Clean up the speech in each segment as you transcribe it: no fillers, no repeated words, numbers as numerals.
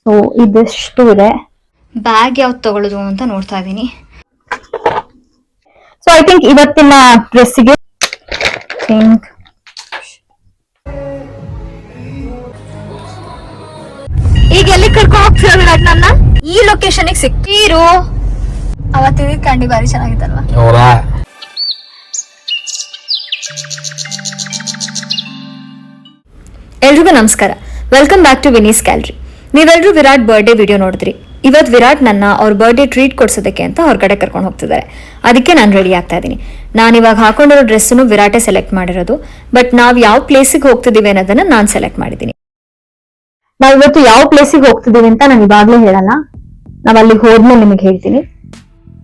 So ಇದಿಷ್ಟು ಇದೆ. Bag ಯಾವ್ದು ತಗೊಳ್ಳೋದು ಅಂತ ನೋಡ್ತಾ ಇದ್ದೀನಿ. ಸೊ ಐ ಥಿಂಕ್ ಇವತ್ತಿನ ಡ್ರೆಸ್ಸಿಗೆ ಈಗ ಎಲ್ಲಿ ಕರ್ಕೊಂಡು ಹೋಗ್ತಿರೋ ನನ್ನ ಈ ಲೊಕೇಶನ್ಗೆ ಸಿಕ್ಕಿರು. ಅವತ್ತಿನ ಕ್ಯಾಂಡಿ ಬಾರಿ ಚೆನ್ನಾಗಿತ್ತಲ್ವಾ? ಎಲ್ರಿಗೂ ನಮಸ್ಕಾರ. Welcome back to Vini's gallery. ನೀವೆಲ್ಲರೂ ವಿರಾಟ್ ಬರ್ಡೇ ವಿಡಿಯೋ ನೋಡಿದ್ರಿ. ಇವತ್ತು ವಿರಾಟ್ ನನ್ನ ಅವ್ರ ಬರ್ಡೇ ಟ್ರೀಟ್ ಕೊಡ್ಸೋದಕ್ಕೆ ಅಂತ ಹೊರಗಡೆ ಕರ್ಕೊಂಡು ಹೋಗ್ತಿದ್ದಾರೆ. ಅದಕ್ಕೆ ನಾನು ರೆಡಿ ಆಗ್ತಾ ಇದ್ದೀನಿ. ನಾನು ಇವಾಗ ಹಾಕೊಂಡಿರೋ ಡ್ರೆಸ್ಸನ್ನು ವಿರಾಟೇ ಸೆಲೆಕ್ಟ್ ಮಾಡಿರೋದು. ಬಟ್ ನಾವು ಯಾವ ಪ್ಲೇಸಿಗೆ ಹೋಗ್ತಿದ್ದೀವಿ ಅನ್ನೋದನ್ನ ನಾನು ಸೆಲೆಕ್ಟ್ ಮಾಡಿದ್ದೀನಿ. ನಾವ್ ಇವತ್ತು ಯಾವ ಪ್ಲೇಸಿಗೆ ಹೋಗ್ತಿದೀವಿ ಅಂತ ನಾನು ಇವಾಗ್ಲೂ ಹೇಳಲ್ಲ. ನಾವ್ ಅಲ್ಲಿಗೆ ಹೋದ್ಮೇಲೆ ನಿಮಗೆ ಹೇಳ್ತೀನಿ.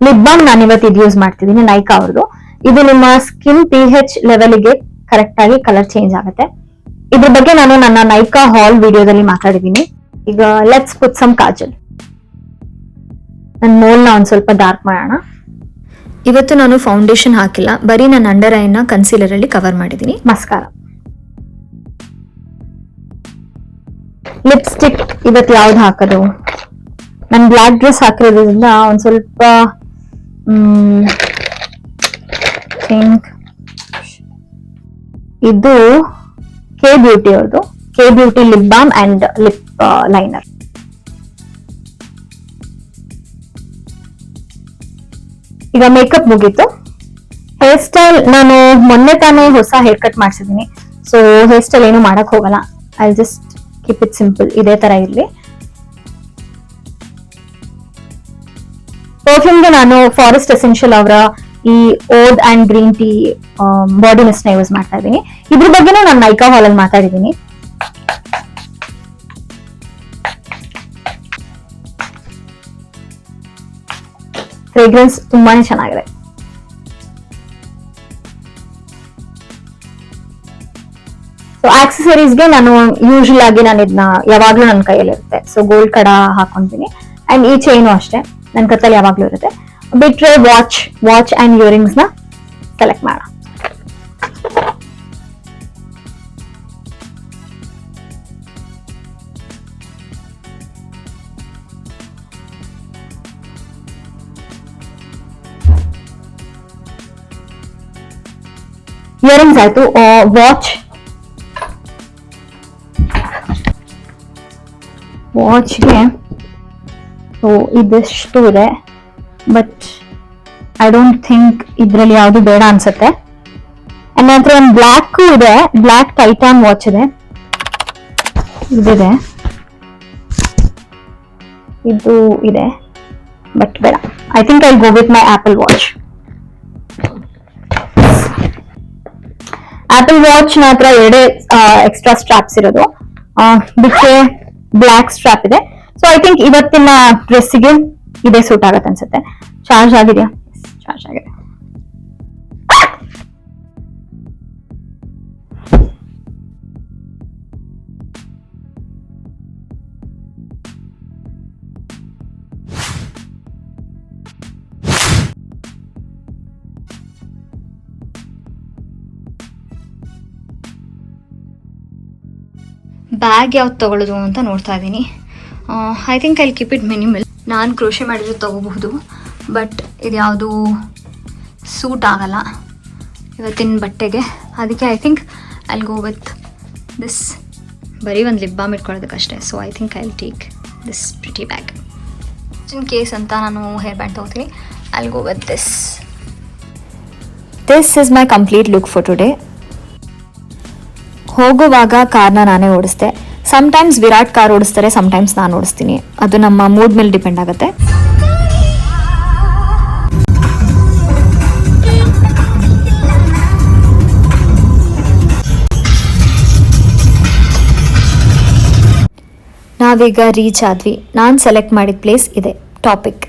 ಲಿಪ್ ಬಾಮ್ ನಾನು ಇವತ್ತು ಇದು ಯೂಸ್ ಮಾಡ್ತಿದ್ದೀನಿ, ನೈಕಾ ಅವ್ರದ್ದು. ಇದು ನಿಮ್ಮ ಸ್ಕಿನ್ pH ಲೆವೆಲ್ಗೆ ಕರೆಕ್ಟ್ ಆಗಿ ಕಲರ್ ಚೇಂಜ್ ಆಗುತ್ತೆ. ಇದ್ರ ಬಗ್ಗೆ ನಾನು ನನ್ನ ನೈಕಾ ಹಾಲ್ ವಿಡಿಯೋದಲ್ಲಿ ಮಾತಾಡಿದ್ದೀನಿ. ಈಗ ಲೆಟ್ಸ್ ಪುಟ್ ಸಮ್ ಕಾಜಲ್. ನನ್ನ ನೋಲ್ನ ಒಂದ್ ಸ್ವಲ್ಪ ಡಾರ್ಕ್ ಮಾಡೋಣ. ಇವತ್ತು ನಾನು ಫೌಂಡೇಶನ್ ಹಾಕಿಲ್ಲ, ಬರೀ ನನ್ನ ಅಂಡರ್ ಐನ ಕನ್ಸೀಲರ್ ಅಲ್ಲಿ ಕವರ್ ಮಾಡಿದ್ದೀನಿ. ಮಸ್ಕಾರ, ಲಿಪ್ಸ್ಟಿಕ್ ಇವತ್ತು ಯಾವ್ದು ಹಾಕೋದು? ನನ್ ಬ್ಲಾಕ್ ಡ್ರೆಸ್ ಹಾಕಿರೋದ್ರಿಂದ ಒಂದ್ ಸ್ವಲ್ಪ ಇದು ಕೆ ಬ್ಯೂಟಿ ಅವ್ರದ್ದು, K beauty lip balm and lip liner. ಈಗ ಮೇಕಪ್ ಮುಗೀತು. ಹೇರ್ ಸ್ಟೈಲ್ ನಾನು ಮೊನ್ನೆ ತಾನೇ ಹೊಸ ಹೇರ್ ಕಟ್ ಮಾಡ್ಸಿದೀನಿ. ಸೊ ಹೇರ್ ಸ್ಟೈಲ್ ಏನು ಮಾಡಕ್ ಹೋಗಲ್ಲ. I just keep it simple, ಇದೇ ತರ ಇರ್ಲಿ. ಪರ್ಫ್ಯೂಮ್ಗೆ ನಾನು ಫಾರೆಸ್ಟ್ ಎಸೆನ್ಷಿಯಲ್ ಅವರ ಈ ಓದ್ and green tea body mist ನ ಯೂಸ್ ಮಾಡ್ತಾ ಇದ್ದೀನಿ. ಇದ್ರ ಬಗ್ಗೆನೂ ನಾನು ನೈಕಾ ಹಾಲ್ ಅಲ್ಲಿ ಮಾತಾಡಿದ್ದೀನಿ. ಫ್ರೇಗ್ರೆನ್ಸ್ ತುಂಬಾನೇ ಚೆನ್ನಾಗಿದೆ. ಸೊ ಆಕ್ಸೆಸರೀಸ್ಗೆ ನಾನು ಯೂಶುವಲ್ ಆಗಿ ನಾನು ಇದನ್ನ ಯಾವಾಗ್ಲೂ ನನ್ನ ಕೈಯಲ್ಲಿ ಇರುತ್ತೆ. ಸೊ ಗೋಲ್ಡ್ ಕಡ ಹಾಕೊಂತೀನಿ ಅಂಡ್ ಈ ಚೈನು ಅಷ್ಟೇ ನನ್ನ ಕತ್ತಲ್ಲಿ ಯಾವಾಗ್ಲೂ ಇರುತ್ತೆ. ಬಿಟ್ರೆ ವಾಚ್ ಅಂಡ್ ಇಯರಿಂಗ್ಸ್ ನ ಸೆಲೆಕ್ಟ್ ಮಾಡೋಣ. ಇಯರಿಂಗ್ಸ್ ಆಯ್ತು. ವಾಚ್ಗೆ ಇದಿಷ್ಟು ಇದೆ, ಬಟ್ ಐ ಡೋಂಟ್ ಥಿಂಕ್ ಇದ್ರಲ್ಲಿ ಯಾವುದು ಬೇಡ ಅನ್ಸುತ್ತೆ. ನನ್ನ ಹತ್ರ ಒಂದು ಬ್ಲ್ಯಾಕ್ ಇದೆ, ಬ್ಲ್ಯಾಕ್ ಟೈಟಾನ್ ವಾಚ್ ಇದೆ, ಇದಿದೆ, ಇದು ಇದೆ, ಬಟ್ ಬೇಡ. I think I go with my apple watch. Apple watch ನ ಹತ್ರ ಎರಡೇ ಎಕ್ಸ್ಟ್ರಾ ಸ್ಟ್ರಾಪ್ಸ್ ಇರೋದು, ಬಿಟ್ಟೆ ಬ್ಲ್ಯಾಕ್ ಸ್ಟ್ರಾಪ್ ಇದೆ. ಸೊ ಐ ಥಿಂಕ್ ಇವತ್ತಿನ ಡ್ರೆಸ್ಸಿಗೆ ಇದೇ ಸೂಟ್ ಆಗತ್ತೆ ಅನ್ಸುತ್ತೆ. ಚಾರ್ಜ್ ಆಗಿದೆಯಾ? ಚಾರ್ಜ್ ಆಗಿದೆ. ಬ್ಯಾಗ್ ಯಾವ್ದು ತಗೊಳ್ಳೋದು ಅಂತ ನೋಡ್ತಾ ಇದ್ದೀನಿ. I think I keep it minimal. ನಾನು ಕ್ರೋಶೆ ಮಾಡಿದ್ರೆ ತಗೋಬಹುದು, ಬಟ್ ಇದು ಯಾವುದು ಸೂಟ್ ಆಗಲ್ಲ ಇವತ್ತಿನ ಬಟ್ಟೆಗೆ. ಅದಕ್ಕೆ I think I go with this. ಬರೀ ಒಂದು ಲಿಪ್ ಬಾಮ್ ಇಟ್ಕೊಳ್ಳೋದಕ್ಕಷ್ಟೇ. So I think I take this pretty bag. In case ಅಂತ ನಾನು ಹೇರ್ ಬ್ಯಾಂಡ್ ತಗೋತೀನಿ. I go with this. This is my complete look for today. ಹೋಗುವಾಗ ಕಾರ್ನ ನಾನೇ ಓಡಿಸ್ದೆ. ಸಮ್ಟೈಮ್ಸ್ ವಿರಾಟ್ ಕಾರ್ ಓಡಿಸ್ತಾರೆ, ಸಮ್ಟೈಮ್ಸ್ ನಾನು ಓಡಿಸ್ತೀನಿ. ಅದು ನಮ್ಮ ಮೂಡ್ ಮೇಲೆ ಡಿಪೆಂಡ್ ಆಗುತ್ತೆ. ನಾವೀಗ ರೀಚ್ ಆದ್ವಿ. ನಾನು ಸೆಲೆಕ್ಟ್ ಮಾಡಿದ ಪ್ಲೇಸ್ ಇದೆ, ಟಾಪಿಕ್.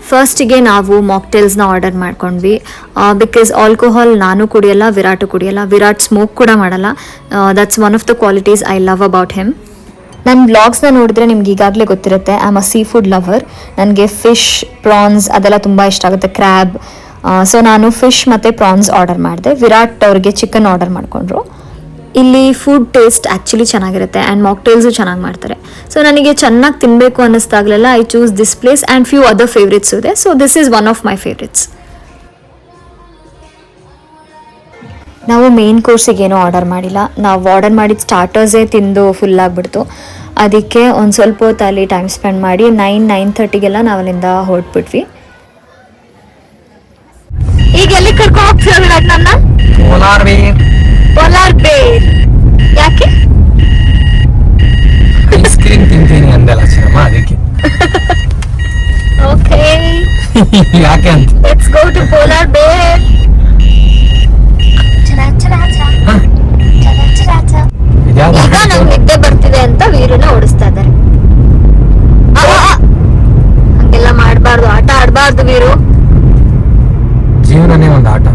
ಫಸ್ಟಿಗೆ ನಾವು ಮಾಕ್ಟೇಲ್ಸ್ನ ಆರ್ಡರ್ ಮಾಡ್ಕೊಂಡ್ವಿ. ಬಿಕಾಸ್ ಆಲ್ಕೋಹಾಲ್ ನಾನು ಕುಡಿಯಲ್ಲ, ವಿರಾಟು ಕುಡಿಯಲ್ಲ. ವಿರಾಟ್ ಸ್ಮೋಕ್ ಕೂಡ ಮಾಡಲ್ಲ. That's one of the qualities I love about him. ನನ್ನ ವ್ಲಾಗ್ಸ್ನ ನೋಡಿದ್ರೆ ನಿಮ್ಗೆ ಈಗಾಗಲೇ ಗೊತ್ತಿರುತ್ತೆ, I am a sea food lover. ನನಗೆ ಫಿಶ್, ಪ್ರಾನ್ಸ್ ಅದೆಲ್ಲ ತುಂಬ ಇಷ್ಟ ಆಗುತ್ತೆ, ಕ್ರ್ಯಾಬ್. ಸೊ ನಾನು ಫಿಶ್ ಮತ್ತು ಪ್ರಾನ್ಸ್ ಆರ್ಡರ್ ಮಾಡಿದೆ. ವಿರಾಟ್ ಅವ್ರಿಗೆ ಚಿಕನ್ ಆರ್ಡರ್ ಮಾಡಿಕೊಂಡ್ರು. ಇಲ್ಲಿ ಫುಡ್ ಟೇಸ್ಟ್ ಆ್ಯಕ್ಚುಲಿ ಚೆನ್ನಾಗಿರುತ್ತೆ ಆ್ಯಂಡ್ ಮಾಕ್ಟೇಲ್ಸು ಚೆನ್ನಾಗಿ ಮಾಡ್ತಾರೆ. ಸೊ ನನಗೆ ಚೆನ್ನಾಗಿ ತಿನ್ನಬೇಕು ಅನ್ನಿಸ್ದಾಗಲೆಲ್ಲ I choose this place and few other favourites ಇದೆ. So this is one of my favourites. ನಾವು ಮೇನ್ ಕೋರ್ಸಿಗೆ ಏನೂ ಆರ್ಡರ್ ಮಾಡಿಲ್ಲ. ನಾವು ಆರ್ಡರ್ ಮಾಡಿದ ಸ್ಟಾರ್ಟರ್ಸೇ ತಿಂದು ಫುಲ್ ಆಗಿಬಿಡ್ತು. ಅದಕ್ಕೆ ಒಂದು ಸ್ವಲ್ಪ ಹೊತ್ತು ಅಲ್ಲಿ ಟೈಮ್ ಸ್ಪೆಂಡ್ ಮಾಡಿ 9:30 ನಾವು ಅಲ್ಲಿಂದ ಹೊರಟ್ಬಿಟ್ವಿ. ಈಗ ಎಲ್ಲಿ ಕರ್ಕೊಂಡು ಹೋಗ್ತಿರೋದು ನನ್ನ? ಪೋಲಾರ್ ಬೇರ್. ಯಾಕೆ? ಐಸ್ ಕ್ರೀಮ್ ತಿಂತೀನಿ ಅಂದಲ್ಲ ಚಿನ್ನಮ್ಮ, ಅದಕ್ಕೆ. ಓಕೆ, ಯಾಕೆ ಅಂತ ಲೆಟ್ಸ್ ಗೋ ಟು ಪೋಲಾರ್ ಬೇರ್. ಈಗ ನಂಗೆ ನಿದ್ದೆ ಬರ್ತಿದೆ ಅಂತ ವೀರನ್ನ ಓಡಿಸ್ತಾ ಇದ್ದಾರೆ. ಹಂಗೆಲ್ಲ ಮಾಡಬಾರ್ದು, ಆಟ ಆಡಬಾರ್ದು ವೀರು. ಜೀವನನೇ ಒಂದು ಆಟ.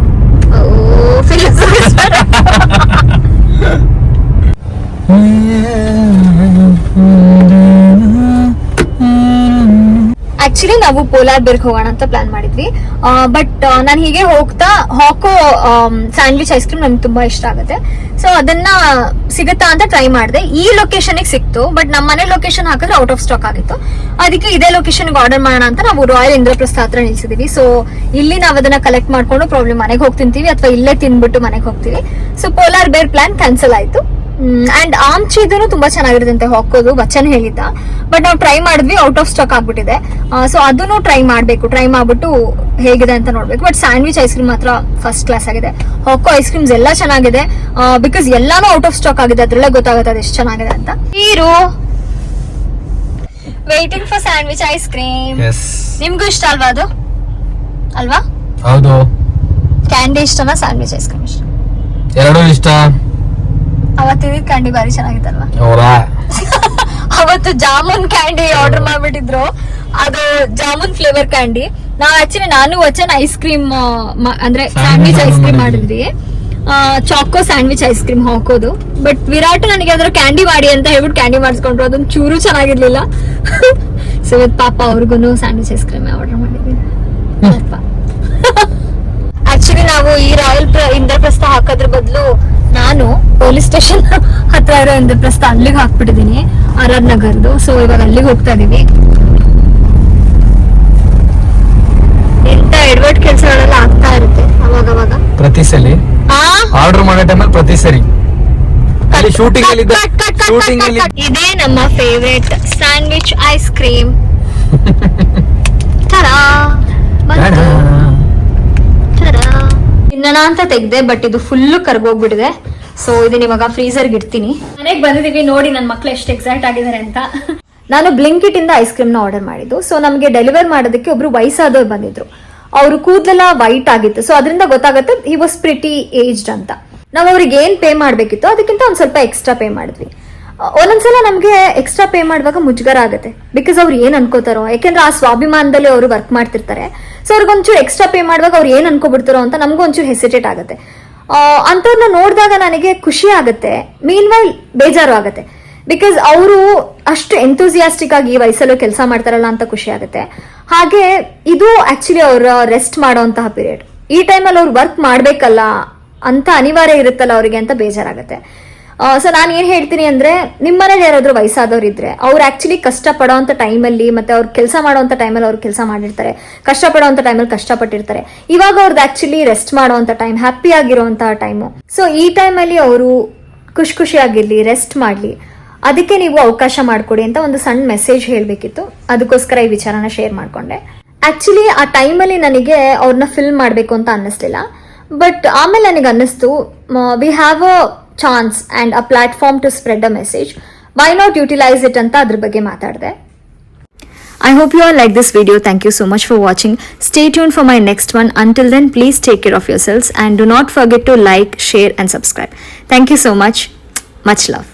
ಆಕ್ಚುಲಿ ನಾವು ಪೋಲಾರ್ ಬೇರ್ಗೆ ಹೋಗೋಣ ಅಂತ ಪ್ಲಾನ್ ಮಾಡಿದ್ವಿ. ಬಟ್ ನಾನು ಹೀಗೆ ಹೋಗ್ತಾ ಹಾಕೋ ಸ್ಯಾಂಡ್ವಿಚ್ ಐಸ್ ಕ್ರೀಮ್ ನಮ್ಗೆ ತುಂಬಾ ಇಷ್ಟ ಆಗುತ್ತೆ. ಸೊ ಅದನ್ನ ಸಿಗುತ್ತಾ ಅಂತ ಟ್ರೈ ಮಾಡಿದೆ. ಈ ಲೊಕೇಶನ್ಗೆ ಸಿಕ್ತು, ಬಟ್ ನಮ್ಮ ಮನೆ ಲೊಕೇಶನ್ ಹಾಕಿದ್ರೆ ಔಟ್ ಆಫ್ ಸ್ಟಾಕ್ ಆಗಿತ್ತು. ಅದಕ್ಕೆ ಇದೇ ಲೊಕೇಶನ್ಗೆ ಆರ್ಡರ್ ಮಾಡೋಣ ಅಂತ ನಾವು ರಾಯಲ್ ಇಂದ್ರಪ್ರಸ್ಥ ಹತ್ರ ನಿಲ್ಸಿದೀವಿ. ಸೊ ಇಲ್ಲಿ ನಾವು ಅದನ್ನ ಕಲೆಕ್ಟ್ ಮಾಡ್ಕೊಂಡು ಪ್ರಾಬ್ಲಮ್ ಮನೆಗೆ ಹೋಗಿ ತಿಂತೀವಿ, ಅಥವಾ ಇಲ್ಲೇ ತಿಂದ್ಬಿಟ್ಟು ಮನೆಗೆ ಹೋಗ್ತೀವಿ. ಸೊ ಪೋಲಾರ್ ಬೇರ್ ಪ್ಲಾನ್ ಕ್ಯಾನ್ಸಲ್ ಆಯ್ತು. ಅಂಡ್ ಆಮ್ಚಿದೂ ತುಂಬಾ ಚೆನ್ನಾಗಿರುತ್ತೆ ಹಾಕೋದು, ಬಚ್ಚನ್ ಹೇಳಿದ್ದ. ಬಟ್ ನಾವು ಟ್ರೈ ಮಾಡಿದ್ವಿ, ಔಟ್ ಆಫ್ ಸ್ಟಾಕ್ ಆಗ್ಬಿಟ್ಟಿದೆ. ಸೊ ಅದನ್ನು ಟ್ರೈ ಮಾಡ್ಬಿಟ್ಟು ಹೇಗಿದೆ ಅಂತ ನೋಡ್ಬೇಕು. ಬಟ್ ಸ್ಯಾಂಡ್ವಿಚ್ ಐಸ್ ಕ್ರೀಮ್ ಮಾತ್ರ ಫಸ್ಟ್ ಕ್ಲಾಸ್ ಆಗಿದೆ. ಹಾಕೋ ಐಸ್ ಕ್ರೀಮ್ಸ್ ಎಲ್ಲ ಚೆನ್ನಾಗಿದೆ, ಬಿಕಾಸ್ ಎಲ್ಲಾನು ಔಟ್ ಆಫ್ ಸ್ಟಾಕ್ ಆಗಿದೆ. ಅದ್ರಲ್ಲೇ ಗೊತ್ತಾಗುತ್ತೆ ಅದು ಎಷ್ಟು ಚೆನ್ನಾಗಿದೆ ಅಂತ. Hero waiting for sandwich ice cream. ನಿಮ್ಗೂ ಇಷ್ಟ ಅಲ್ವಾ ಅದು? ಅಲ್ವಾ? ಹೌದು. ಕ್ಯಾಂಡಿ ಇಷ್ಟನಾ ಸ್ಯಾಂಡ್ವಿಚ್ ಐಸ್ ಕ್ರೀಮ್ ಇಷ್ಟ? ಎರಡೂ ಇಷ್ಟ. ಅವತ್ತಿನ ಕ್ಯಾಂಡಿ ಬಾರಿ ಚೆನ್ನಾಗಿತ್ತಲ್ವಾ? ಅವತ್ತು ಜಾಮೂನ್ ಕ್ಯಾಂಡಿ ಆರ್ಡರ್ ಮಾಡ್ಬಿಟ್ಟಿದ್ರು, ಅದು ಜಾಮೂನ್ ಫ್ಲೇವರ್ ಕ್ಯಾಂಡಿ. ನಾನು ವಚನ್ ಐಸ್ ಕ್ರೀಮ್ ಅಂದ್ರೆ ಸ್ಯಾಂಡ್ವಿಚ್ ಐಸ್ ಕ್ರೀಮ್ ಮಾಡಿದ್ವಿ, ಚಾಕೋ ಸ್ಯಾಂಡ್ವಿಚ್ ಐಸ್ ಕ್ರೀಮ್ ಹಾಕೋದು. ಬಟ್ ವಿರಾಟ್ ನನಗೆ ಅದ್ರ ಕ್ಯಾಂಡಿ ಮಾಡಿ ಅಂತ ಹೇಳ್ಬಿಟ್ಟು ಕ್ಯಾಂಡಿ ಮಾಡಿಸ್ಕೊಂಡ್ರು, ಅದೊಂದು ಚೂರು ಚೆನ್ನಾಗಿರ್ಲಿಲ್ಲ. ಸೊ ಇವತ್ತು ಪಾಪ ಅವ್ರಿಗೂ ಸ್ಯಾಂಡ್ವಿಚ್ ಐಸ್ ಕ್ರೀಮ್ ಆರ್ಡರ್ ಮಾಡಿದ್ವಿ. ಆಕ್ಚುಲಿ ನಾವು ಈ ರಾಯಲ್ ಇಂದ್ರಪ್ರಸ್ಥ ಹಾಕೋದ್ರ ಬದಲು ನಾನು ಪೊಲೀಸ್ ಸ್ಟೇಷನ್ ಹತ್ರ ಇರೋ ಇಂದ್ರಪ್ರಸ್ಥ ಅಲ್ಲಿಗೆ ಹಾಕ್ಬಿಟ್ಟಿದೀನಿ, RR ನಗರ್ದು. ಸೊ ಇವಾಗ ಅಲ್ಲಿಗೆ ಹೋಗ್ತಾ ಇದೀವಿ. ಎಂತ ಎಡ್ವರ್ಡ್ ಕೆಲಸಗಳೆಲ್ಲ ಆಗ್ತಾ ಇರುತ್ತೆ ಅವಾಗ ಪ್ರತಿ ಸಲ ಆರ್ಡರ್ ಮಾಡೋ ಟೈಮಲ್ಲಿ ಪ್ರತಿ ಸರಿ ಶೂಟಿಂಗ್ ಇದೇ ನಮ್ಮ ಫೇವ್ರೇಟ್ ಸ್ಯಾಂಡ್ವಿಚ್ ಐಸ್ ಕ್ರೀಮ್. ತಿನ್ನೋಣ ಅಂತ ತೆಗ್ದೆ, ಬಟ್ ಇದು ಫುಲ್ ಕರ್ಗೋಗ್ಬಿಟ್ಟಿದೆ. ಸೊ ಇದನ್ನ ಇವಾಗ ಫ್ರೀಸರ್ಗೆ ಇಡ್ತೀನಿ. ಮನೆಗೆ ಬಂದಿದೀವಿ, ನೋಡಿ ನನ್ನ ಮಕ್ಳು ಎಷ್ಟು ಎಕ್ಸೈಟ್ ಆಗಿದ್ದಾರೆ ಅಂತ. ನಾನು ಬ್ಲಿಂಕಿಟ್ ಇಂದ ಐಸ್ ಕ್ರೀಮ್ ನ ಆರ್ಡರ್ ಮಾಡಿದ್ದು. ಸೊ ನಮಗೆ ಡೆಲಿವರ್ ಮಾಡೋದಕ್ಕೆ ಒಬ್ರು ವಯಸ್ಸಾದವ್ರು ಬಂದಿದ್ರು. ಅವ್ರ ಕೂದಲೆಲ್ಲ ವೈಟ್ ಆಗಿತ್ತು. ಸೊ ಅದರಿಂದ ಗೊತ್ತಾಗುತ್ತೆ ಹಿ ವಾಸ್ ಪ್ರಿಟಿ ಏಜ್ಡ್ ಅಂತ. ನಾವು ಅವ್ರಿಗೆ ಏನ್ ಪೇ ಮಾಡ್ಬೇಕಿತ್ತು ಅದಕ್ಕಿಂತ ಒಂದ್ ಸ್ವಲ್ಪ ಎಕ್ಸ್ಟ್ರಾ ಪೇ ಮಾಡಿದ್ವಿ. ಒಂದೊಂದ್ಸಲ ನಮ್ಗೆ ಎಕ್ಸ್ಟ್ರಾ ಪೇ ಮಾಡುವಾಗ ಮುಜುಗರ ಆಗುತ್ತೆ, ಬಿಕಾಸ್ ಅವ್ರು ಏನ್ ಅನ್ಕೋತಾರೋ. ಯಾಕೆಂದ್ರೆ ಆ ಸ್ವಾಭಿಮಾನದಲ್ಲಿ ಅವರು ವರ್ಕ್ ಮಾಡ್ತಿರ್ತಾರೆ. ಸೊ ಅವ್ರಿಗೊಂಚೂರು ಎಕ್ಸ್ಟ್ರಾ ಪೇ ಮಾಡುವಾಗ ಅವ್ರು ಏನ್ ಅನ್ಕೋಬಿಡ್ತಾರೋ ಅಂತ ನಮಗೂ ಒಂಚೂರು ಹೆಸಿಟೇಟ್ ಆಗುತ್ತೆ. ಅಂಥವ್ರನ್ನ ನೋಡಿದಾಗ ನನಗೆ ಖುಷಿ ಆಗುತ್ತೆ, ಮೀನ್ ವೈಲ್ ಬೇಜಾರು ಆಗುತ್ತೆ. ಬಿಕಾಸ್ ಅವರು ಅಷ್ಟು ಎಂತೂಸಿಯಾಸ್ಟಿಕ್ ಆಗಿ ಈ ವಯಸ್ಸಲ್ಲೂ ಕೆಲಸ ಮಾಡ್ತಾರಲ್ಲ ಅಂತ ಖುಷಿ ಆಗುತ್ತೆ. ಹಾಗೆ ಇದು ಆಕ್ಚುಲಿ ಅವ್ರ ರೆಸ್ಟ್ ಮಾಡೋಂತಹ ಪೀರಿಯಡ್. ಈ ಟೈಮಲ್ಲಿ ಅವ್ರು ವರ್ಕ್ ಮಾಡ್ಬೇಕಲ್ಲ ಅಂತ ಅನಿವಾರ್ಯ ಇರುತ್ತಲ್ಲ ಅವರಿಗೆ ಅಂತ ಬೇಜಾರಾಗುತ್ತೆ. ಸೊ ನಾನು ಏನ್ ಹೇಳ್ತೀನಿ ಅಂದ್ರೆ, ನಿಮ್ಮ ಮನೇಲಿ ಯಾರಾದ್ರೂ ವಯಸ್ಸಾದವ್ರು ಇದ್ರೆ ಅವ್ರು ಆಕ್ಚುಲಿ ಕಷ್ಟ ಪಡೋಂಥ ಟೈಮಲ್ಲಿ, ಮತ್ತೆ ಅವ್ರು ಕೆಲಸ ಮಾಡೋಂಥ ಟೈಮಲ್ಲಿ ಅವ್ರು ಕೆಲಸ ಮಾಡಿರ್ತಾರೆ, ಕಷ್ಟ ಪಡೋಂಥ ಟೈಮಲ್ಲಿ ಕಷ್ಟಪಟ್ಟಿರ್ತಾರೆ. ಇವಾಗ ಅವ್ರದ್ದು ಆಕ್ಚುಲಿ ರೆಸ್ಟ್ ಮಾಡೋಂಥ ಟೈಮ್, ಹ್ಯಾಪಿ ಆಗಿರೋಂತಹ ಟೈಮು. ಸೊ ಈ ಟೈಮಲ್ಲಿ ಅವರು ಖುಷಿಯಾಗಿರ್ಲಿ, ರೆಸ್ಟ್ ಮಾಡ್ಲಿ, ಅದಕ್ಕೆ ನೀವು ಅವಕಾಶ ಮಾಡ್ಕೊಡಿ ಅಂತ ಒಂದು ಸಣ್ಣ ಮೆಸೇಜ್ ಹೇಳ್ಬೇಕಿತ್ತು. ಅದಕ್ಕೋಸ್ಕರ ಈ ವಿಚಾರನ ಶೇರ್ ಮಾಡ್ಕೊಂಡೆ. ಆಕ್ಚುಲಿ ಆ ಟೈಮಲ್ಲಿ ನನಗೆ ಅವ್ರನ್ನ ಫಿಲ್ಮ್ ಮಾಡಬೇಕು ಅಂತ ಅನ್ನಿಸ್ಲಿಲ್ಲ. ಬಟ್ ಆಮೇಲೆ ನನಗೆ ಅನ್ನಿಸ್ತು, we have a chance and a platform to spread a message, why not utilize it ಅಂತ ಅದ್ರ ಬಗ್ಗೆ ಮಾತಾಡಿದೆ. I hope you all like this video. Thank you so much for watching. Stay tuned for my next one. Until then, please take care of yourselves and do not forget to like, share and subscribe. Thank you so much. Much love.